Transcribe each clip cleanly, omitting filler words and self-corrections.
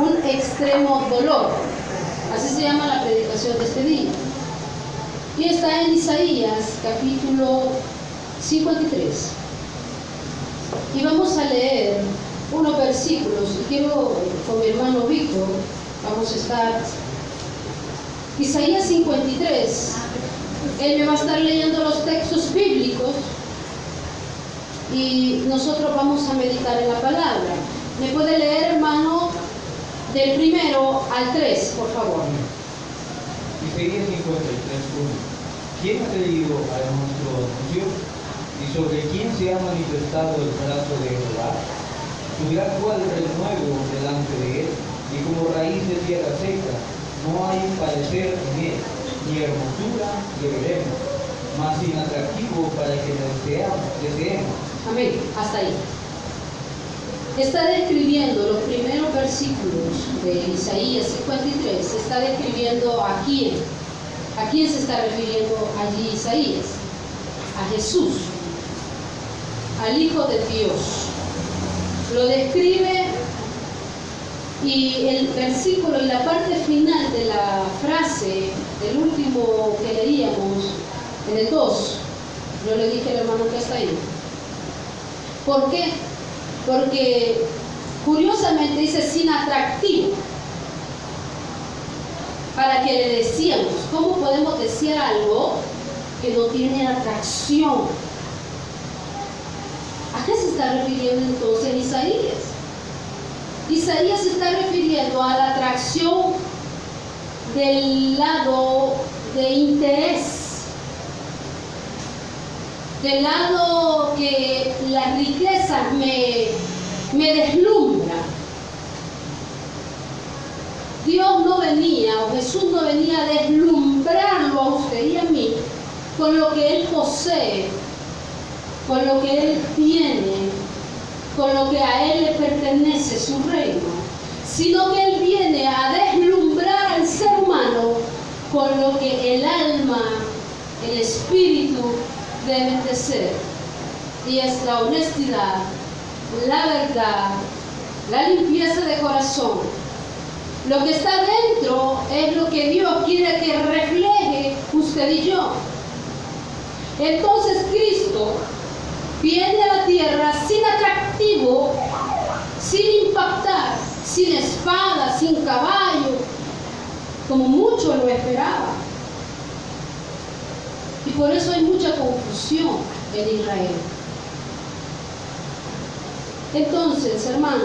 un extremo dolor. Así se llama la predicación de este día. Y está en Isaías capítulo 53. Y vamos a leer unos versículos. Y quiero, con mi hermano Víctor, vamos a estar Isaías 53. Él me va a estar leyendo los textos bíblicos y nosotros vamos a meditar en la palabra. ¿Me puede leer, hermano, del 1 al 3, por favor? Isaías 53:1. ¿Quién ha creído a nuestro anuncio? ¿Y sobre quién se ha manifestado el brazo de Jehová? Subirá cual renuevo delante de él, y como raíz de tierra seca, no hay parecer en él, ni hermosura le veremos, mas inatractivo para que deseemos. Amén, hasta ahí. Está describiendo los primeros versículos de Isaías 53, está describiendo a quién. ¿A quién se está refiriendo allí Isaías? A Jesús, al Hijo de Dios. Lo describe y el versículo y la parte final de la frase, el último que leíamos, en el 2, yo le dije al hermano que está ahí. ¿Por qué? Porque curiosamente dice sin atractivo. Para que le decíamos, ¿cómo podemos desear algo que no tiene atracción? ¿A qué se está refiriendo entonces Isaías? Isaías se está refiriendo a la atracción del lado de interés, del lado que la riqueza me deslumbra. Dios no venía, o Jesús no venía a deslumbrarlo a usted y a mí con lo que Él posee, con lo que Él tiene, con lo que a Él le pertenece, su reino, sino que Él viene a deslumbrar al ser humano con lo que el alma, el espíritu deben de ser. Y es la honestidad, la verdad, la limpieza de corazón. Lo que está dentro es lo que Dios quiere que refleje usted y yo. Entonces Cristo viene a la tierra sin atractivo, sin impactar, sin espada, sin caballo, como muchos lo esperaban. Y por eso hay mucha confusión en Israel. Entonces, hermano,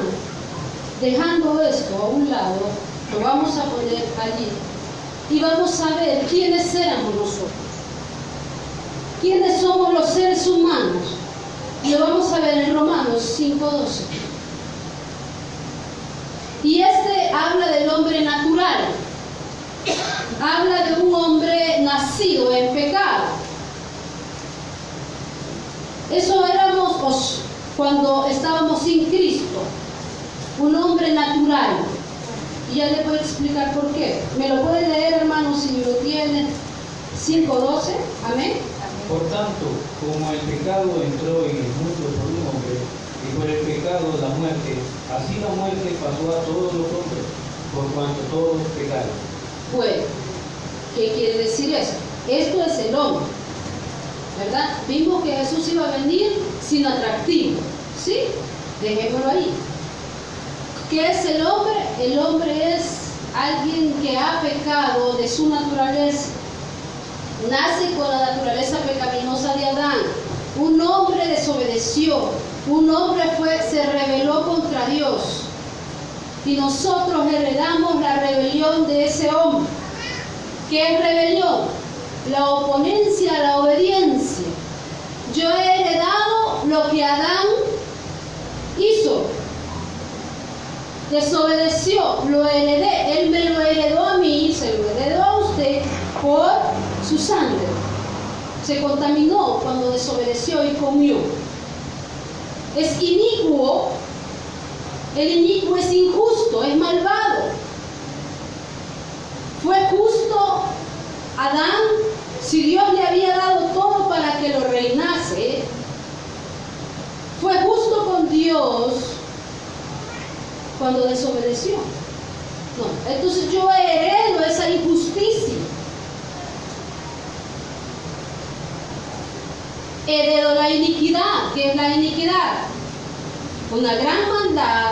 dejando esto a un lado, lo vamos a poner allí y vamos a ver quiénes éramos nosotros, quiénes somos los seres humanos. Y lo vamos a ver en Romanos 5:12. Y este habla del hombre natural, habla de un hombre nacido en pecado. Eso éramos cuando estábamos sin Cristo, un hombre natural. Y ya le voy a explicar por qué. ¿Me lo puede leer, hermano, si lo tiene? 5:12, amén. Por tanto, como el pecado entró en el mundo por un hombre, y por el pecado la muerte, así la muerte pasó a todos los hombres, por cuanto todos pecaron. Bueno, ¿qué quiere decir eso? Esto es el hombre, ¿verdad? Vimos que Jesús iba a venir sin atractivo, ¿sí? Dejémoslo ahí. ¿Qué es el hombre? El hombre es alguien que ha pecado de su naturaleza. Nace con la naturaleza pecaminosa de Adán. Un hombre desobedeció. Un hombre se rebeló contra Dios. Y nosotros heredamos la rebelión de ese hombre. ¿Qué es rebelión? La oponencia a la obediencia. Yo he heredado lo que Adán hizo. Desobedeció, lo heredé. Él me lo heredó a mí, se lo heredó a usted por su sangre. Se contaminó cuando desobedeció y comió. Es inicuo. El inicuo es injusto, es malvado. Fue justo Adán, si Dios le había dado todo para que lo reinase. Fue justo con Dios cuando desobedeció. No, entonces yo heredo esa injusticia. Heredo la iniquidad. ¿Qué es la iniquidad? Una gran maldad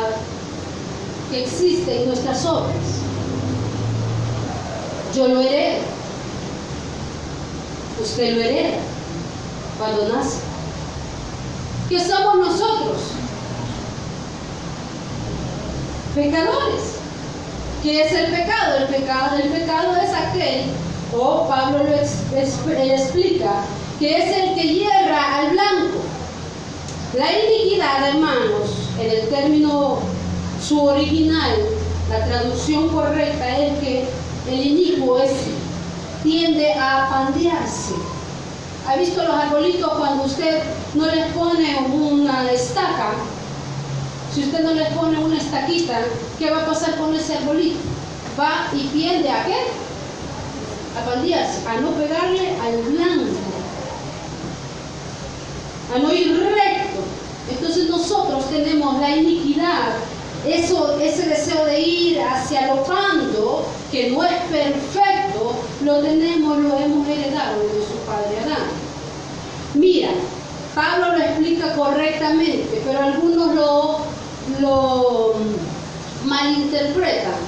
que existe en nuestras obras. Yo lo heredo. Usted lo hereda cuando nace. ¿Qué somos nosotros? Pecadores. ¿Qué es el pecado? El pecado es aquel, o Pablo lo explica, que es el que hierra al blanco. La iniquidad, hermanos, en el término su original, la traducción correcta es que el inicuo tiende a pandearse. ¿Ha visto los arbolitos cuando usted no les pone una estaca? Si usted no les pone una estaquita, ¿qué va a pasar con ese arbolito? Va y tiende a ¿qué? A pandearse, a no pegarle al blanco, a no ir recto. Entonces nosotros tenemos la iniquidad, ese deseo de ir hacia lo pando, que no es perfecto, lo hemos heredado de nuestro padre Adán. Mira, Pablo lo explica correctamente, pero algunos lo malinterpretan.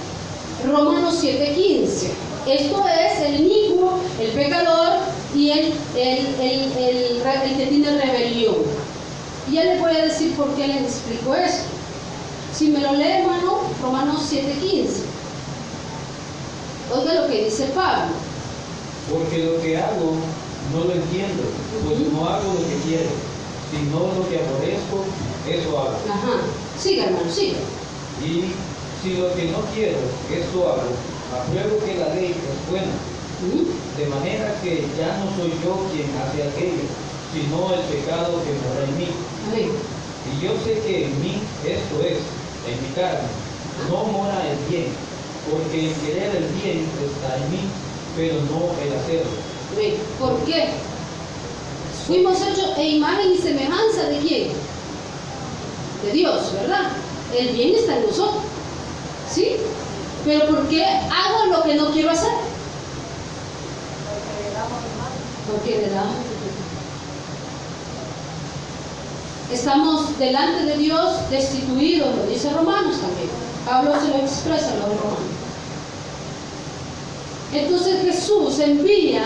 Romanos 7:15. Esto es el inicuo, el pecador y el que tiene rebelión. Y ya les voy a decir por qué les explico esto. Si me lo lee, hermano, Romanos 7:15. Oiga lo que dice Pablo. Porque lo que hago no lo entiendo, pues no hago lo que quiero, sino lo que aborrezco, eso hago. Ajá. Siga, hermano, siga. Y si lo que no quiero, eso hago, apruebo que la ley es buena. De manera que ya no soy yo quien hace aquello, sino el pecado que mora en mí. Amén. Y yo sé que en mí, esto es, en mi carne, no mora el bien, porque el querer el bien está en mí, pero no el hacerlo. Amén. ¿Por qué? Fuimos hechos en imagen y semejanza de quién? De Dios, ¿verdad? El bien está en nosotros, ¿sí? Pero ¿por qué hago lo que no quiero hacer? Porque le damos. Estamos delante de Dios destituidos, lo dice Romanos también. Pablo se lo expresa en los Romanos. Entonces Jesús envía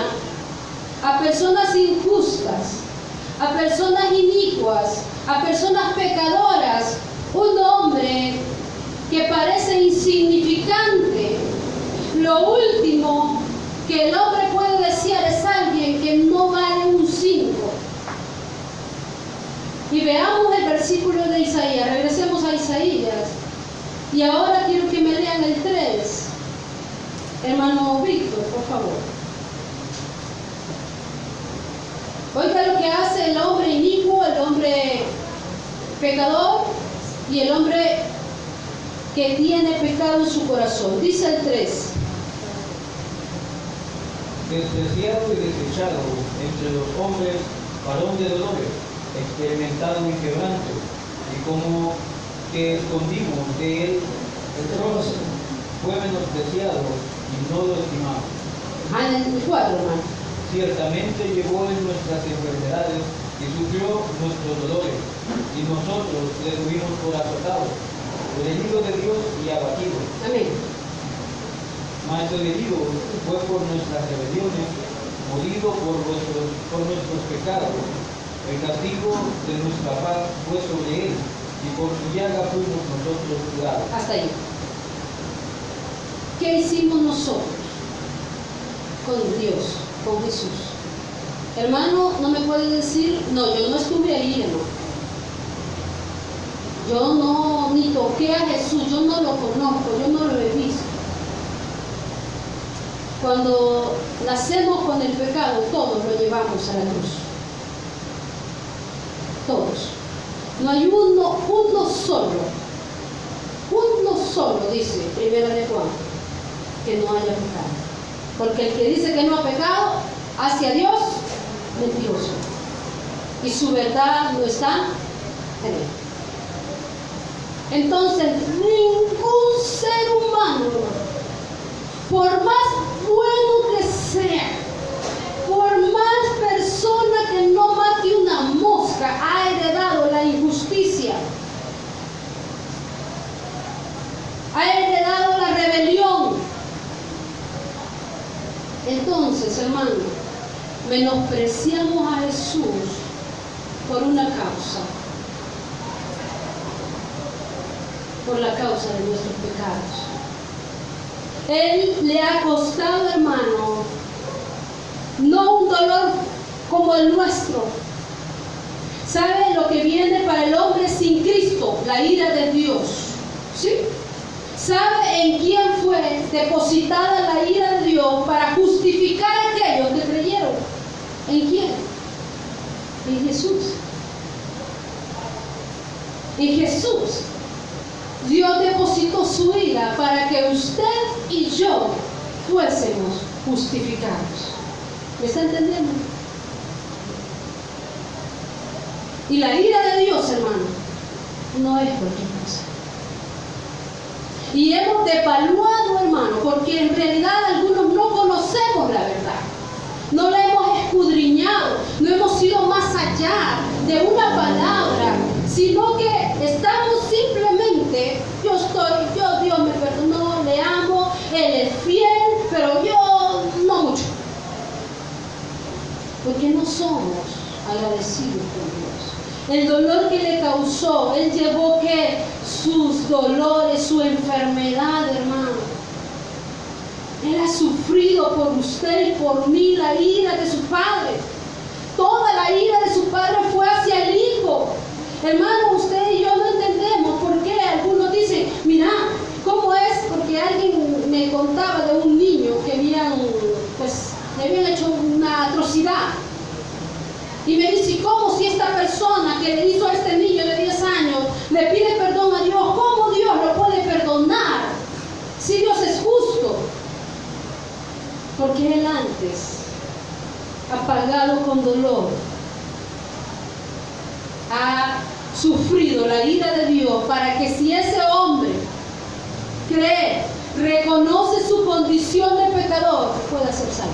a personas injustas, a personas inicuas, a personas pecadoras, un hombre que parece insignificante. Lo último que el hombre puede desear es alguien que no vale un 5. Y veamos el versículo de Isaías, regresemos a Isaías. Y ahora quiero que me lean el 3. Hermano Víctor, por favor. Oiga lo que hace el hombre inicuo, el hombre pecador y el hombre que tiene pecado en su corazón. Dice el 3. Despreciado y desechado entre los hombres, varón de dolores, experimentado en quebranto, y como que escondimos de él el rostro, fue menospreciado y no lo estimamos. En el 4, hermano. Ciertamente llevó en nuestras enfermedades y sufrió nuestros dolores, y nosotros le tuvimos por azotado, por herido de Dios y abatido. Amén. Mas el herido fue por nuestras rebeliones, molido por nuestros pecados. El castigo de nuestra paz fue sobre él, y por su llaga fuimos nosotros curados. Hasta ahí. ¿Qué hicimos nosotros con Dios, con Jesús? Hermano, no me puede decir, no, yo no estuve ahí, hermano. Yo no, ni toqué a Jesús, yo no lo conozco, yo no lo he visto. Cuando nacemos con el pecado, todos lo llevamos a la cruz. Todos. No hay uno solo, dice 1 de Juan, que no haya pecado. Porque el que dice que no ha pecado, hacia Dios, mentiroso. Y su verdad no está en él. Entonces, ningún ser humano, por más bueno que sea, por más persona que no mate una mosca, ha heredado la injusticia, ha heredado la rebelión. Entonces, hermano, menospreciamos a Jesús por una causa, por la causa de nuestros pecados. Él le ha costado, hermano, no un dolor como el nuestro. ¿Sabe lo que viene para el hombre sin Cristo? La ira de Dios. ¿Sí? ¿Sabe en quién fue depositada la ira de Dios para justificar a aquellos que creyeron? ¿En quién? En Jesús. En Jesús. Dios depositó su ira para que usted y yo fuésemos justificados. ¿Me está entendiendo? Y la ira de Dios, hermano, no es cualquier cosa. Y hemos devaluado, hermano, porque en realidad algunos no conocemos la verdad. No la hemos escudriñado, no hemos ido más allá de una palabra, sino que estamos simplemente, Dios me perdonó, le amo, Él es fiel, pero yo no mucho. Porque no somos agradecidos con Dios. El dolor que le causó, Él llevó que sus dolores, su enfermedad, hermano. Él ha sufrido por usted y por mí la ira de su Padre. Toda la ira de su Padre fue hacia el Hijo. Hermano, usted y yo no entendemos por qué algunos dicen, mira, ¿cómo es? Porque alguien me contaba de un niño que le habían hecho una atrocidad. Y me dice, ¿cómo si esta persona que le hizo a este niño de 10 años le pide perdón a Dios? ¿Cómo Dios lo puede perdonar? Si Dios es justo. Porque Él antes ha pagado con dolor, ha sufrido la ira de Dios para que si ese hombre cree, reconoce su condición de pecador, pueda ser salvo.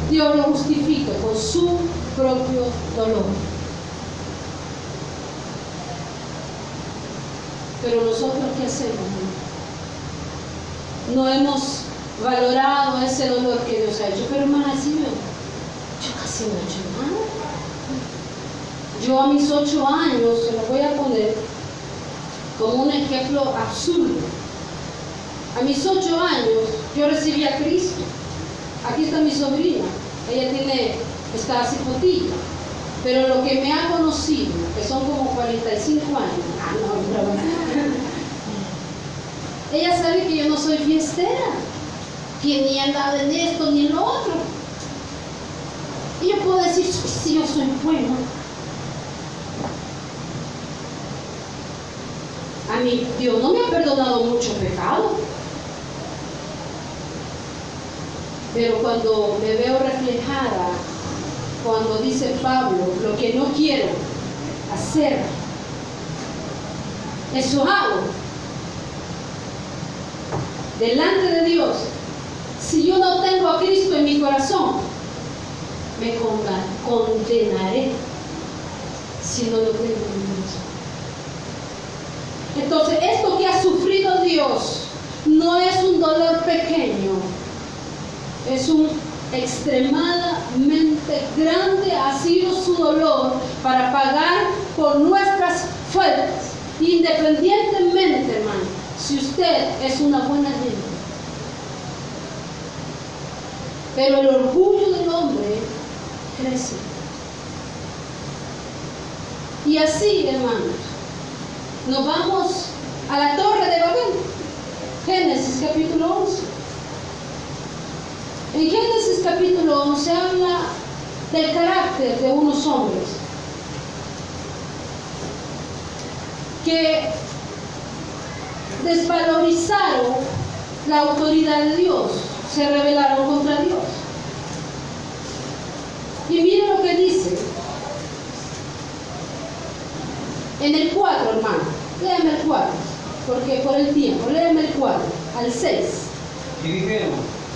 Dios lo justifica con su propio dolor. Pero nosotros, ¿qué hacemos? No hemos valorado ese dolor que Dios ha hecho. Pero hermana, sí, yo casi no he hecho nada. Yo a mis 8 años, se lo voy a poner como un ejemplo absurdo. A mis 8 años yo recibí a Cristo. Aquí está mi sobrina, ella está cipotilla, pero lo que me ha conocido, que son como 45 años, ella sabe que yo no soy fiestera, que ni andaba en esto ni en lo otro. Y yo puedo decir, sí, yo soy buena. A mí Dios no me ha perdonado mucho pecado. Pero cuando me veo reflejada, cuando dice Pablo, lo que no quiero hacer, eso hago. Delante de Dios, si yo no tengo a Cristo en mi corazón, me condenaré si no lo tengo en mi corazón. Entonces, esto que ha sufrido Dios no es un dolor pequeño. Es un extremadamente grande, ha sido su dolor para pagar por nuestras faltas, independientemente, hermano, si usted es una buena gente. Pero el orgullo del hombre crece. Y así, hermanos, nos vamos a la Torre de Babel. Génesis capítulo 11. En Génesis capítulo 11 habla del carácter de unos hombres que desvalorizaron la autoridad de Dios, se rebelaron contra Dios. Y miren lo que dice En el 4, hermano, léeme el 4, porque por el tiempo, léeme el 4, al 6. Y dijeron,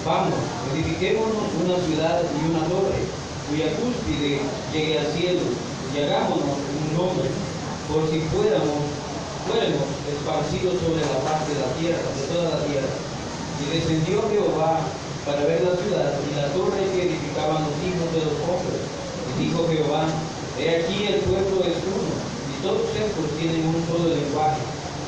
vamos, edifiquémonos una ciudad y una torre, cuya cúspide llegue al cielo, y hagámonos un nombre, por si fuéramos esparcidos sobre la faz de la tierra, de toda la tierra. Y descendió Jehová para ver la ciudad y la torre que edificaban los hijos de los hombres. Y dijo Jehová, he aquí el pueblo es uno, y todos estos tienen un solo lenguaje,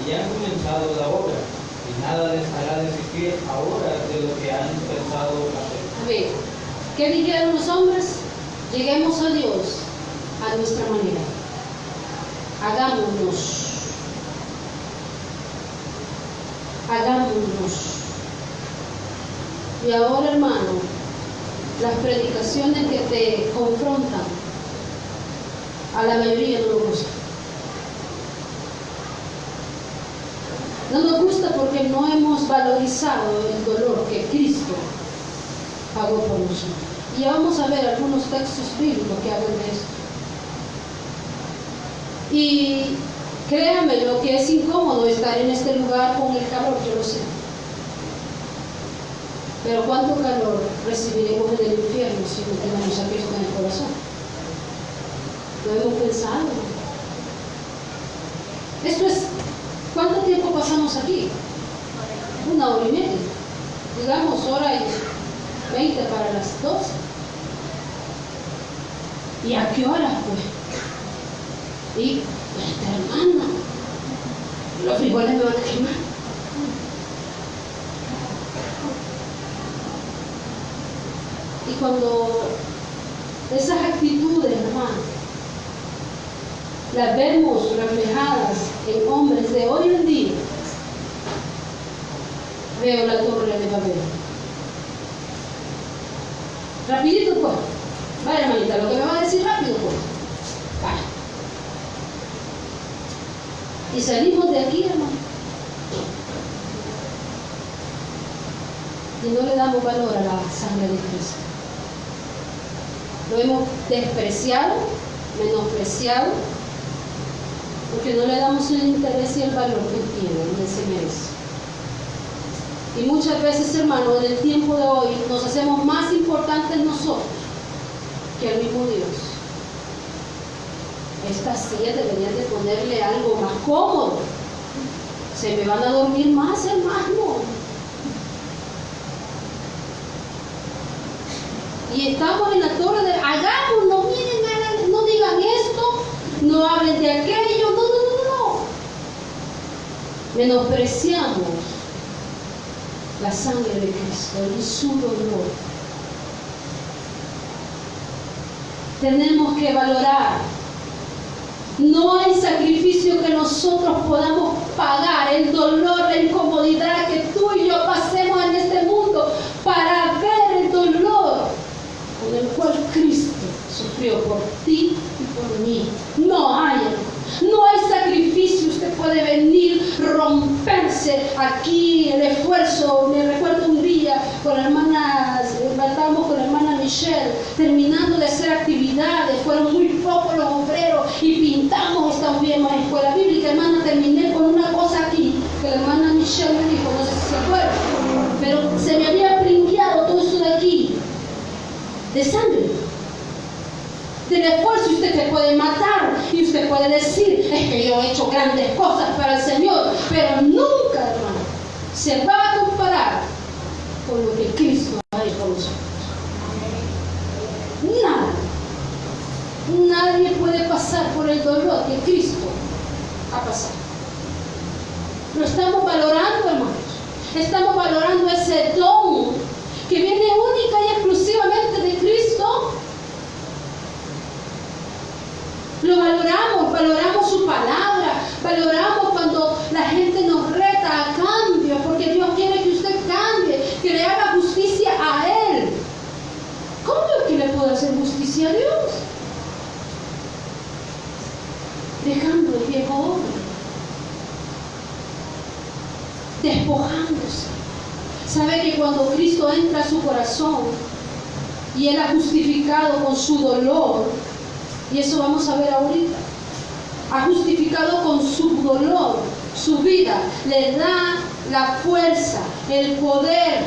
y han comenzado la obra, y nada les hará desistir ahora de lo que han pensado hacer. A ver, ¿qué dijeron los hombres? Lleguemos a Dios a nuestra manera. Hagámonos. Y ahora, hermano, las predicaciones que te confrontan, a la mayoría no nos gusta. No nos gusta porque no hemos valorizado el dolor que Cristo pagó por nosotros. Y ya vamos a ver algunos textos bíblicos que hablan de esto. Y créanme lo que es incómodo estar en este lugar con el calor, yo lo sé. Pero ¿cuánto calor recibiremos en el infierno si no tenemos a Cristo en el corazón? Lo hemos pensado. Esto es, ¿cuánto tiempo pasamos aquí? 1 hora y media. Digamos, hora y 20 para las 12. ¿Y a qué hora, pues? Y esta hermana, los frijoles me van a quemar. Y cuando esas actitudes, hermano, las vemos reflejadas en hombres de hoy en día, veo la torre de Babel. Rapidito, pues. Vaya, hermanita, lo que me va a decir rápido, pues. Vaya. Y salimos de aquí, hermano. Y no le damos valor a la sangre de Cristo. Lo hemos despreciado, menospreciado, porque no le damos el interés y el valor que tiene, que se merece. Y muchas veces, hermano, en el tiempo de hoy nos hacemos más importantes nosotros que el mismo Dios. Esta silla deberían de ponerle algo más cómodo. Se me van a dormir más, hermano. Y estamos en la torre de hagámoslo, miren, no digan esto, no hablen de aquello, no. Menospreciamos la sangre de Cristo y su dolor. Tenemos que valorar. No hay sacrificio que nosotros podamos pagar, el dolor, la incomodidad que tú y yo pasemos en este mundo para ver el dolor con el cual Cristo sufrió por ti y por mí. No hay sacrificio. Usted puede venir, romperse aquí el esfuerzo. Me recuerdo un día con la hermana, estábamos con la hermana Michelle, terminando de hacer actividades, fueron muy pocos los obreros y pintamos, estamos bien en la escuela bíblica, hermana, terminé con una cosa aquí, que la hermana Michelle me dijo, no sé si se acuerda, pero se me había brinqueado todo eso de aquí, de sangre, del esfuerzo. Usted se puede matar y usted puede decir, es que yo he hecho grandes cosas para el Señor, pero nunca, hermano, se va a comparar con lo que Cristo ha hecho por nosotros. Nada. Nadie puede pasar por el dolor que Cristo ha pasado. Lo estamos valorando, hermanos. Estamos valorando ese don que viene única y exclusivamente de Cristo. Lo valoramos su palabra, valoramos cuando la gente nos reta a cambio, porque Dios quiere que usted cambie, que le haga justicia a Él. ¿Cómo es que le puedo hacer justicia a Dios? Dejando el viejo hombre, despojándose. Sabe que cuando Cristo entra a su corazón y Él ha justificado con su dolor, y eso vamos a ver ahorita, ha justificado con su dolor, su vida, le da la fuerza, el poder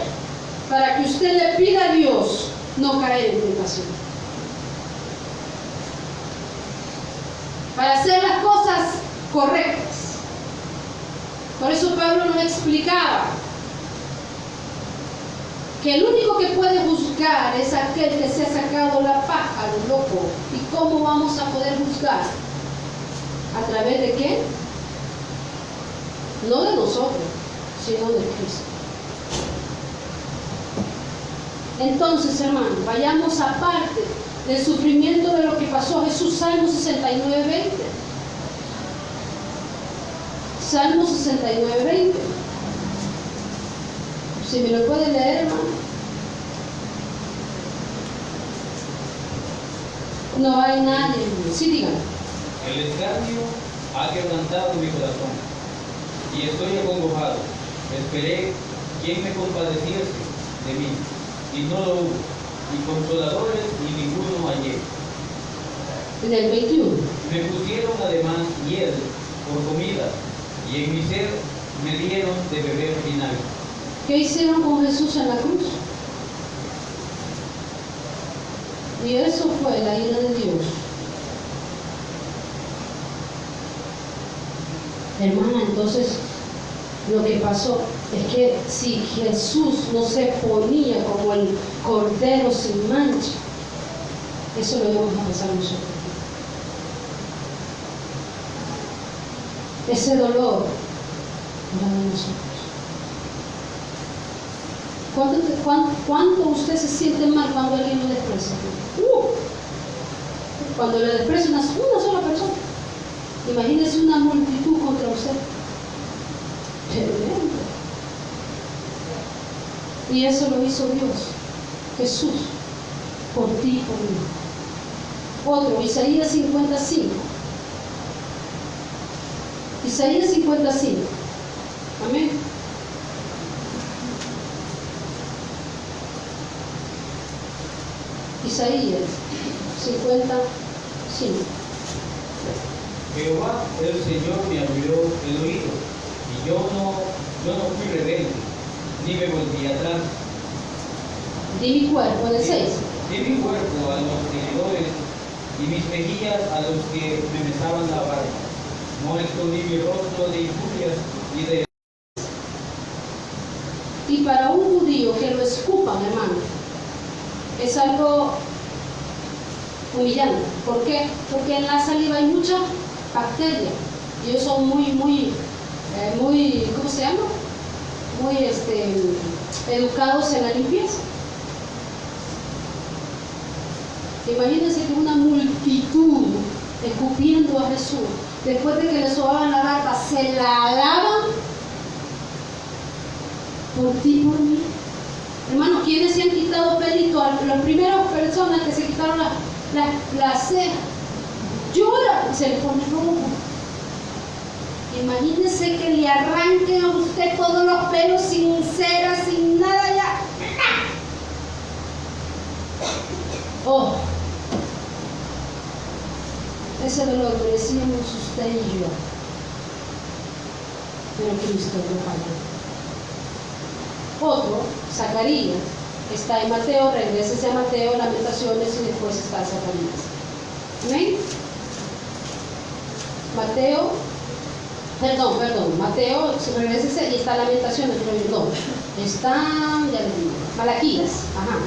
para que usted le pida a Dios no caer en tentación. Para hacer las cosas correctas. Por eso Pablo nos explicaba que el único que puede juzgar es aquel que se ha sacado la paja del loco. ¿Y cómo vamos a poder juzgar? ¿A través de qué? No de nosotros, sino de Cristo. Entonces, hermano, vayamos aparte del sufrimiento de lo que pasó a Jesús. Salmo 69, 20. Salmo 69, 20. Si me lo puede leer, hermano. No hay nadie. Sí, díganlo. El escarnio ha quebrantado mi corazón y estoy acongojado. Esperé quien me compadeciese de mí, y no lo hubo, y consoladores ni ninguno hallé. En el 21. Me pusieron además hiel por comida, y en mi sed me dieron de beber vinagre. ¿Qué hicieron con Jesús en la cruz? Y eso fue la ira de Dios. Hermana, entonces lo que pasó es que si Jesús no se ponía como el cordero sin mancha, eso lo íbamos a pasar nosotros. Ese dolor era de nosotros. ¿Cuánto usted se siente mal cuando alguien lo desprecia? Cuando le desprecia una sola persona. Imagínese una multitud contra usted. Tremendo. Y eso lo hizo Dios, Jesús, por ti y por mí. Otro, Isaías 55. Isaías 55. Amén. Isaías 55. Jehová el Señor me abrió el oído, y yo no fui rebelde, ni me volví atrás. Di mi cuerpo, en el 6. Di mi cuerpo a los seguidores, y mis mejillas a los que me besaban la barba. No escondí mi rostro de injurias y de... Y para un judío que lo escupan, hermano, es algo humillante. ¿Por qué? Porque en la saliva hay mucha bacteria. Y ellos son muy, ¿cómo se llama? Muy educados en la limpieza. Imagínense que una multitud escupiendo a Jesús, después de que le sobaban la barba, se la lavan por ti y por mí. Hermano, ¿quiénes se han quitado pelito? Las primeras personas que se quitaron la ceja, lloran y se le pone rojo. Imagínense que le arranquen a usted todos los pelos sin cera, sin nada ya. Oh, ese dolor merecíamos usted y yo, pero Cristo lo pagó. Otro, Zacarías, está en Mateo, regrésese a Mateo, Lamentaciones, y después está Zacarías. ¿Amén? Mateo, regrésese y está Lamentaciones, pero no, está, ya le digo, Malaquías, ajá.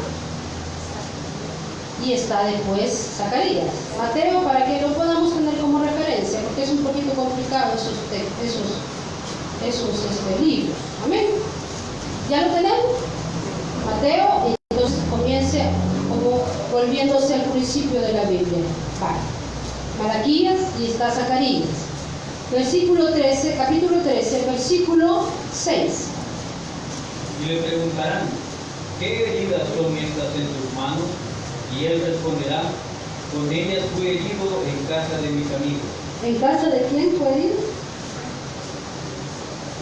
Y está después Zacarías. Mateo, para que lo podamos tener como referencia, porque es un poquito complicado esos libros. Amén. ¿Ya lo tenemos? Mateo, y entonces comience como volviéndose al principio de la Biblia. Vale. Malaquías y está Zacarías. Capítulo 13, versículo 6. Y le preguntarán, ¿qué heridas son estas en tus manos? Y él responderá, con ellas fui herido en casa de mis amigos. ¿En casa de quién fue herido?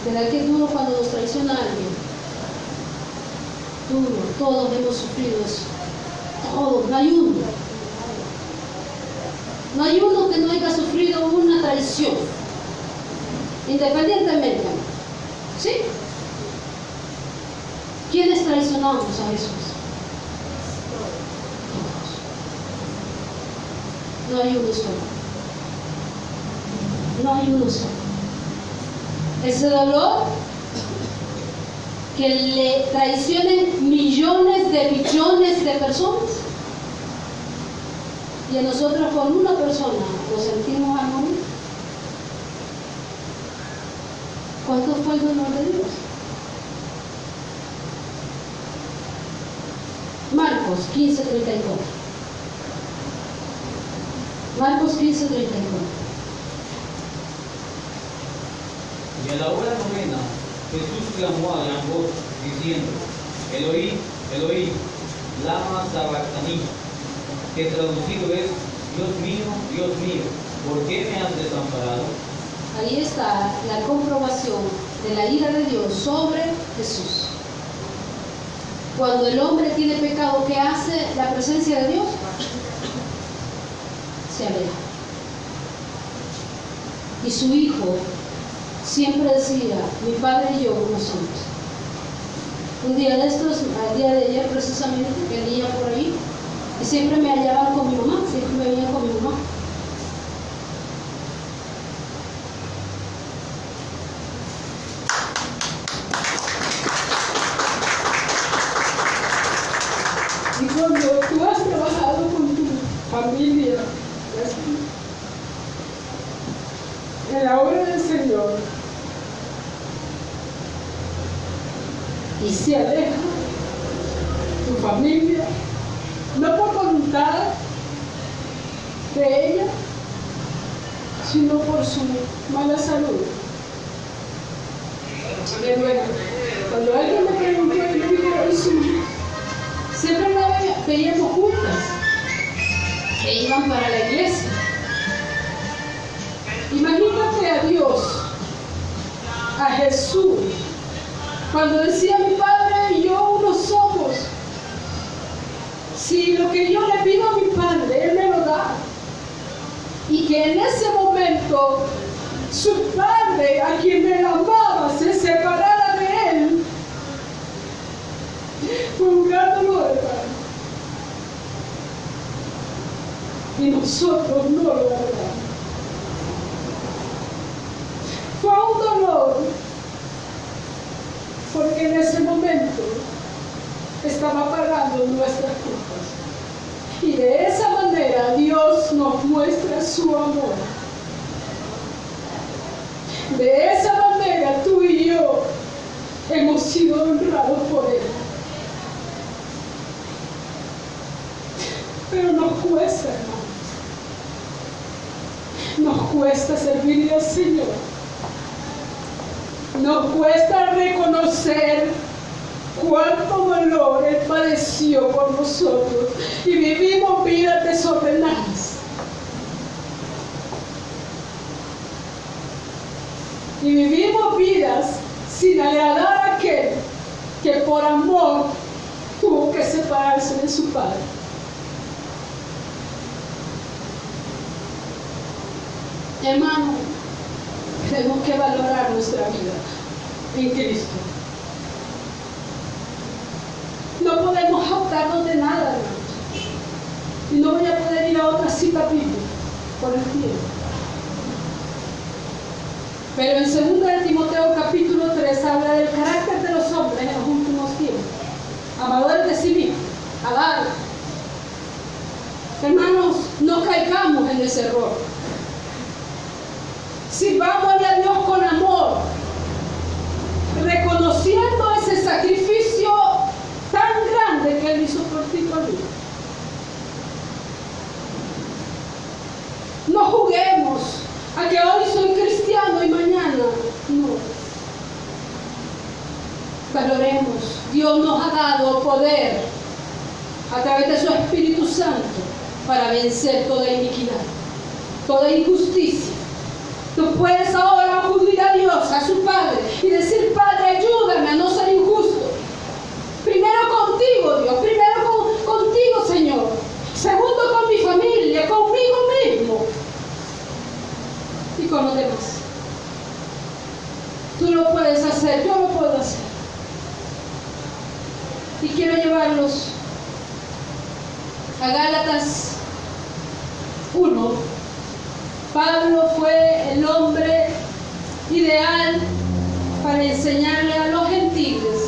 ¿Verdad que es duro cuando nos traiciona alguien? Duro, todos hemos sufrido eso. Todos, no hay uno. No hay uno que no haya sufrido una traición, independientemente. ¿Sí? ¿Quiénes traicionamos a Jesús? No hay uno solo. No hay uno solo. Ese dolor que le traicionen millones de billones de personas, y a nosotros con una persona lo sentimos al morir. ¿Cuánto fue el dolor de Dios? Marcos 15:34. Marcos 15:34. Y a la hora novena, Jesús clamó a gran voz, diciendo: Eloí, Eloí, lama sabactani, que traducido es: Dios mío, ¿por qué me has desamparado? Ahí está la comprobación de la ira de Dios sobre Jesús. Cuando el hombre tiene pecado, ¿qué hace la presencia de Dios? Se aleja. Y su hijo siempre decía: mi padre y yo uno somos. Un día de estos, al día de ayer precisamente, venía por ahí y siempre me hallaban con mi mamá, siempre me venían con mi mamá. Y cuando tú has trabajado con tu familia en la obra del Señor y se aleja tu familia, no por voluntad de ella, sino por su mala salud. De nuevo, cuando alguien me preguntó, yo digo: siempre la veíamos juntas, que iban para la iglesia. Imagínate a Dios, a Jesús, cuando decía: mi Padre y yo uno somos. Si lo que yo le pido a mi Padre, Él me lo da. Y que en ese momento su Padre, a quien me amaba, se separara de Él, fue un gran dolor, hermano. Y nosotros no lo valoramos. Fue un dolor, porque en ese momento estaba pagando nuestras culpas. Y de esa manera Dios nos muestra su amor. De esa manera tú y yo hemos sido honrados por Él. Pero nos cuesta, hermano. Nos cuesta servirle al Señor. Nos cuesta reconocer cuánto dolor Él padeció por nosotros, y vivimos vidas desordenadas. Y vivimos vidas sin agradar a aquel que por amor tuvo que separarse de su Padre. Hermano, tenemos que valorar nuestra vida en Cristo. No podemos jactarnos de nada, hermanos. Y no voy a poder ir a otra cita bíblica por el tiempo. Pero en 2 de Timoteo capítulo 3 habla del carácter de los hombres en los últimos tiempos. Amadores de sí mismos, alados. Hermanos, no caigamos en ese error. Sirvámosle a Dios con amor, reconociendo ese sacrificio tan grande que Él hizo por ti y por mí. No juguemos a que hoy soy cristiano y mañana no. Valoremos. Dios nos ha dado poder a través de su Espíritu Santo para vencer toda iniquidad, toda injusticia. Tú puedes ahora acudir a Dios, a su Padre, y decir: Padre, ayúdame a no ser injusto. Primero contigo, Dios. Primero contigo, Señor. Segundo, con mi familia, conmigo mismo. tú lo puedes hacer, yo lo puedo hacer. Y quiero llevarlos a Gálatas 1. Pablo fue el hombre ideal para enseñarle a los gentiles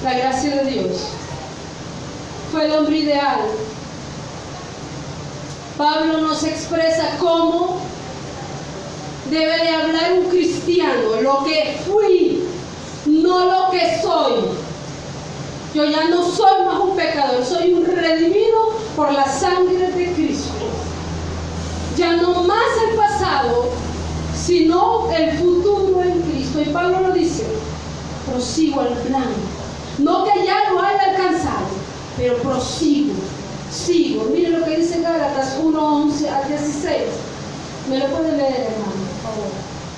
la gracia de Dios. Fue el hombre ideal. Pablo nos expresa cómo debe de hablar un cristiano, lo que fui, no lo que soy. Yo ya no soy más un pecador, soy un redimido por la sangre de Cristo. Ya no más el pasado, sino el futuro en Cristo. Y Pablo lo dice, prosigo al plan. No que ya lo haya alcanzado, pero prosigo, sigo. Miren lo que dice Gálatas 1:11 al 16. ¿Me lo puede leer, hermano, por favor?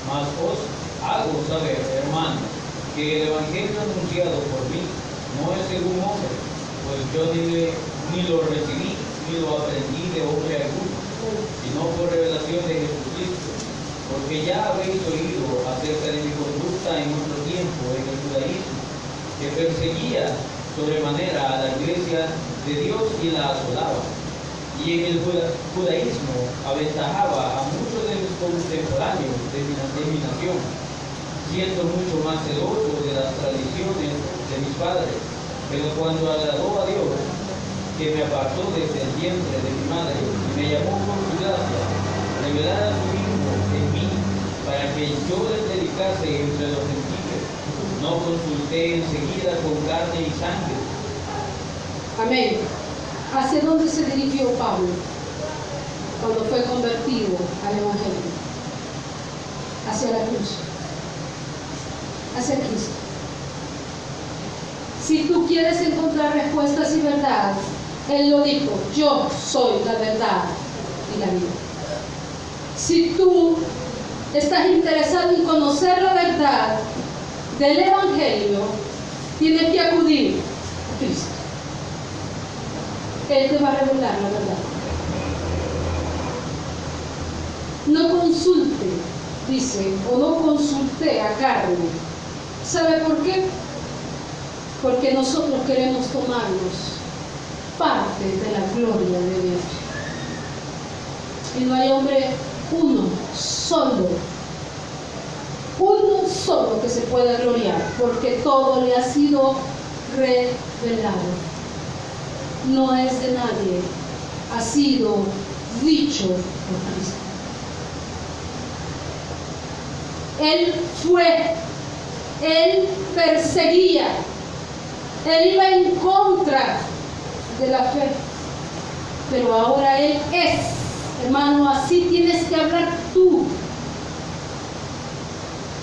Mas os hago saber, hermanos, que el evangelio anunciado por mí no es según hombre, pues yo ni lo recibí, ni lo aprendí de hombre alguno, sino por revelación de Jesucristo. Porque ya habéis oído acerca de mi conducta en otro tiempo en el judaísmo, que perseguía sobremanera a la iglesia de Dios y la asolaba. Y en el judaísmo aventajaba a muchos de mis contemporáneos de mi nación, siendo mucho más celoso de las tradiciones de mis padres. Pero cuando agradó a Dios, que me apartó desde el vientre de mi madre y me llamó por su gracia, revelar a su Hijo en mí, para que yo le predicase entre los gentiles, no consulté enseguida con carne y sangre. Amén. ¿Hacia dónde se dirigió Pablo cuando fue convertido al Evangelio? Hacia la cruz, hacia Cristo. Si tú quieres encontrar respuestas y verdad, Él lo dijo, yo soy la verdad y la vida. Si tú estás interesado en conocer la verdad del Evangelio, tienes que acudir a Cristo. Él te va a revelar la verdad. No consulte, dice, o no consulté a carne. ¿Sabe por qué? Porque nosotros queremos tomarnos parte de la gloria de Dios. Y no hay hombre uno solo que se pueda gloriar, porque todo le ha sido revelado. No es de nadie, ha sido dicho por Cristo. Él fue, Él perseguía, Él iba en contra de la fe, pero ahora Él es. Hermano, así tienes que hablar tú.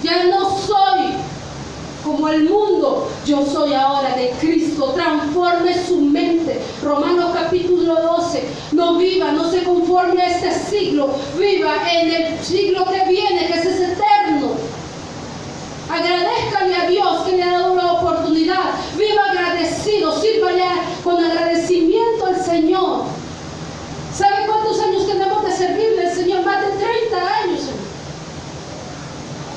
Ya no soy como el mundo, yo soy ahora de Cristo. Transforme su mente. Romanos capítulo 12. No viva, no se conforme a este siglo, viva en el siglo que viene, que es eterno. Agradézcale a Dios que le ha dado la oportunidad. Viva agradecido, sírvale con agradecimiento al Señor. ¿Sabe cuántos años tenemos de servirle al Señor? Más de 30 años.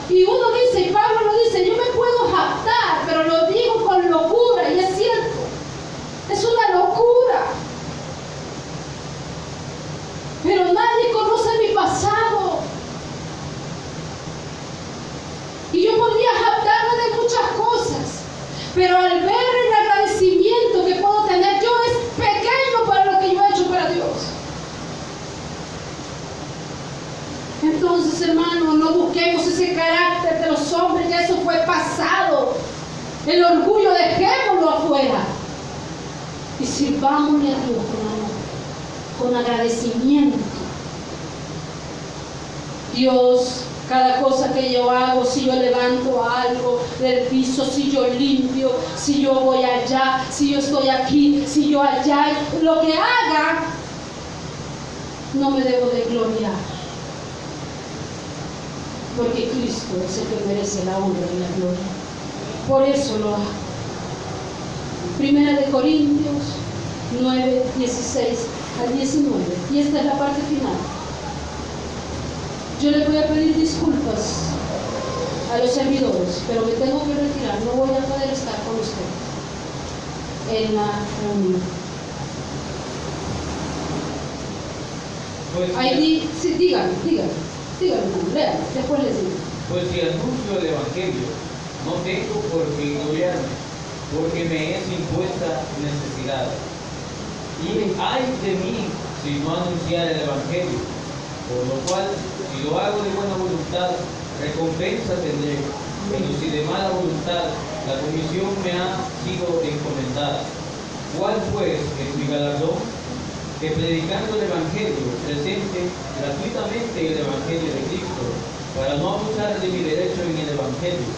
Y uno dice, y Pablo lo dice, yo me puedo jactar, pero lo digo con locura, y es cierto. Es una locura. Pero nadie conoce mi pasado. Y yo podría jactarme de muchas cosas, pero al ver el agradecimiento que puedo tener, yo es pequeño para lo que yo he hecho para Dios. Entonces, hermano, no busquemos ese carácter de los hombres, ya eso fue pasado. El orgullo, dejémoslo afuera y sirvámosle a Dios con agradecimiento. Dios, cada cosa que yo hago, si yo levanto algo del piso, si yo limpio, si yo voy allá, si yo estoy aquí, si yo allá, lo que haga, no me debo de gloriar, porque Cristo es el que merece la honra y la gloria. Por eso lo hago. Primera de Corintios 9, 16 al 19. Y esta es la parte final. Yo le voy a pedir disculpas a los servidores, pero me tengo que retirar, no voy a poder estar con ustedes en la reunión. Pues, Ahí sí, díganme, lean, después les digo. pues si anuncio el Evangelio, no tengo por qué gloriarme, porque me es impuesta necesidad. Y ay de mí si no anunciar el Evangelio, por lo cual, si lo hago de buena voluntad, recompensa tendré, pero si de mala voluntad, la comisión me ha sido encomendada. ¿Cuál pues es mi galardón? Que predicando el Evangelio presente gratuitamente el Evangelio de Cristo, para no abusar de mi derecho en el Evangelio,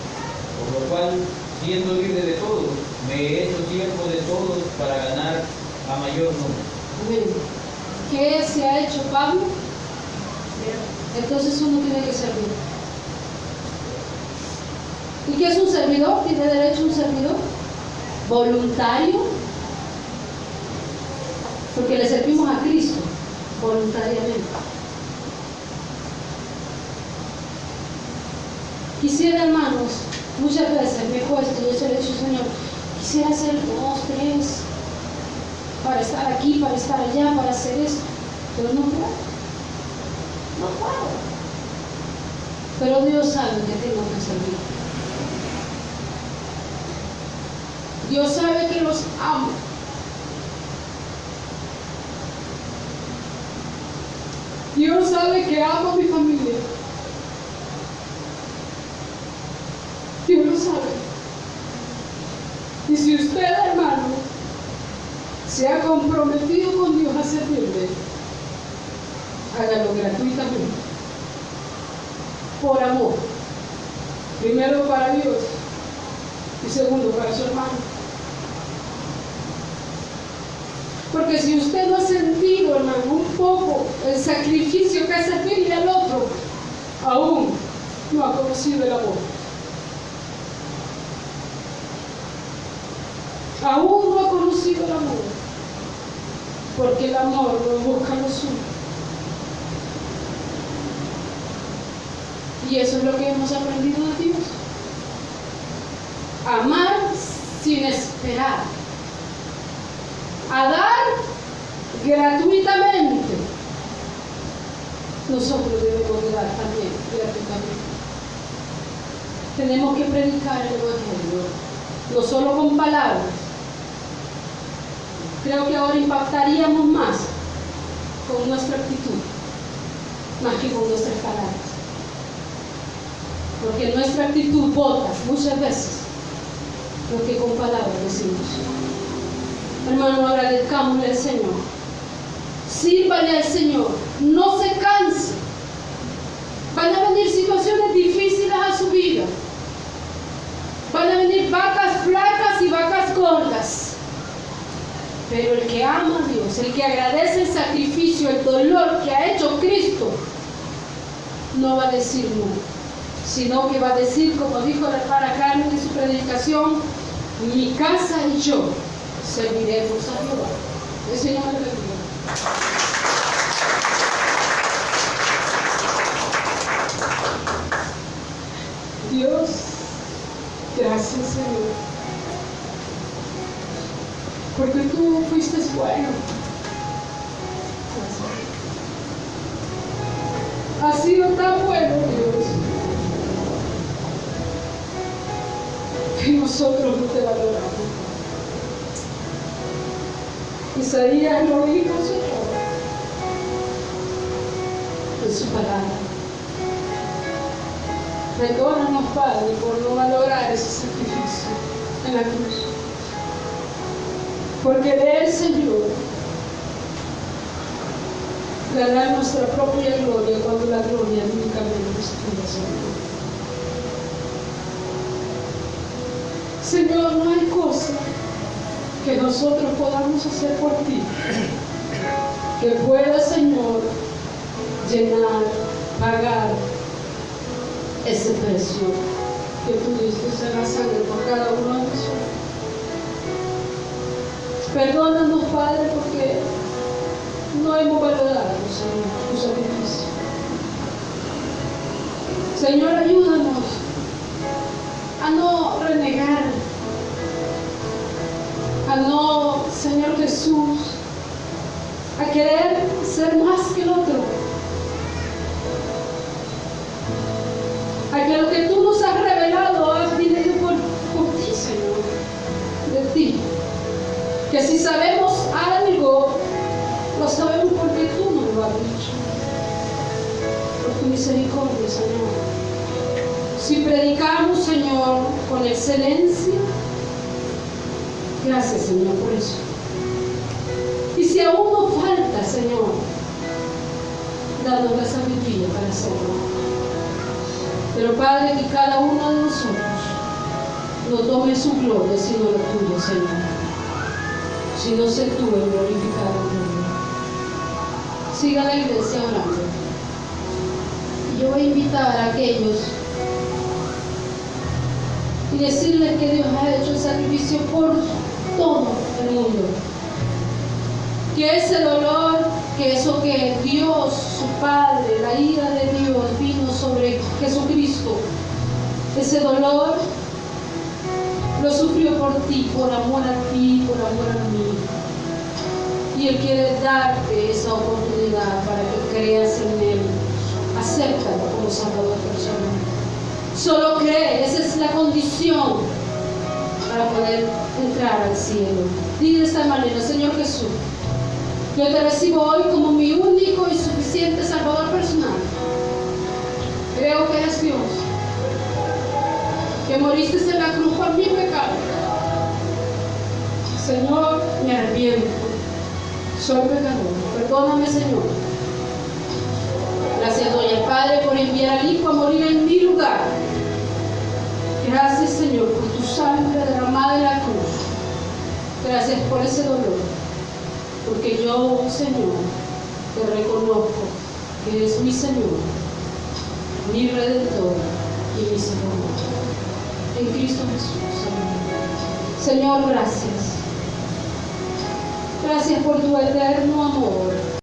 por lo cual, siendo libre de todos, me he hecho siervo de todos para ganar a mayor número. Amén. ¿Qué se ha hecho Pablo? Entonces uno tiene que servir. ¿Y qué es un servidor? ¿Tiene derecho un servidor? ¿Voluntario? Porque le servimos a Cristo voluntariamente. Quisiera, hermanos, muchas veces me cuesta, yo se le he dicho, Señor, quisiera hacer 2, 3, para estar aquí, para estar allá, para hacer esto, pero no puedo. No puedo. Pero Dios sabe que tengo que servir. Dios sabe que los amo. Dios sabe que amo a mi familia. Dios lo sabe. Y si usted, hermano, se ha comprometido con Dios a servirle, hágalo gratuitamente, por amor. Primero para Dios y segundo para su hermano. Porque si usted no ha sentido, hermano, un poco el sacrificio que es servirle al otro, aún no ha conocido el amor. Aún no ha conocido el amor. Porque el amor no busca lo suyo. Y eso es lo que hemos aprendido de Dios. Amar sin esperar. A dar gratuitamente. Nosotros debemos de dar también gratuitamente. Tenemos que predicar el Evangelio, no solo con palabras. Creo que ahora impactaríamos más con nuestra actitud, más que con nuestras palabras. Porque nuestra actitud vota muchas veces lo que con palabras decimos. Hermano, agradezcámosle al Señor. Sírvale al Señor. No se canse. Van a venir situaciones difíciles a su vida. Van a venir vacas flacas y vacas gordas. Pero el que ama a Dios, el que agradece el sacrificio, el dolor que ha hecho Cristo, no va a decir no, sino que va a decir, como dijo la hermana Carmen en su predicación, mi casa y yo serviremos a Jehová. El Señor le bendiga. Dios, gracias, Señor, porque tú fuiste bueno. Has sido tan bueno, Dios, que nosotros no te valoramos. Isaías lo dijo, Señor, en su palabra. Perdónanos, Padre, por no valorar ese sacrificio en la cruz. Por querer, Señor, ganar nuestra propia gloria cuando la gloria únicamente es tuya, Señor. Señor, no hay cosa que nosotros podamos hacer por ti que pueda, Señor, llenar, pagar ese precio que tú diste en la sangre por cada uno de nosotros. Perdónanos, Padre, porque no hemos valorado, Señor, tu sacrificio. Señor, ayúdanos Que si sabemos algo, lo sabemos porque tú nos lo has dicho. Por tu misericordia, Señor. Si predicamos, Señor, con excelencia, gracias, Señor, por eso. Y si aún nos falta, Señor, danos la sabiduría para hacerlo. Pero Padre, que cada uno de nosotros no tome su gloria, sino la tuya, Señor. Si no sé tú en glorificado en mundo. Siga la iglesia orando. Y yo voy a invitar a aquellos y decirles que Dios ha hecho el sacrificio por todo el mundo. Que ese dolor, que eso que Dios, su Padre, la ira de Dios vino sobre Jesucristo, ese dolor lo sufrió por ti, por amor a ti, por amor a mí. Y Él quiere darte esa oportunidad para que creas en Él. Acéptalo como Salvador personal. Solo cree, esa es la condición para poder entrar al cielo. Di de esta manera: Señor Jesús, yo te recibo hoy como mi único y suficiente Salvador personal. Creo que eres Dios, que moriste en la cruz por mi pecado. Señor, me arrepiento. Soy pecador. Perdóname, Señor. Gracias doy al Padre por enviar al Hijo a morir en mi lugar. Gracias, Señor, por tu sangre derramada en la cruz. Gracias por ese dolor. Porque yo, Señor, te reconozco que eres mi Señor, mi Redentor y mi Salvador. En Cristo Jesús. Amén. Señor, gracias. Gracias por tu eterno amor.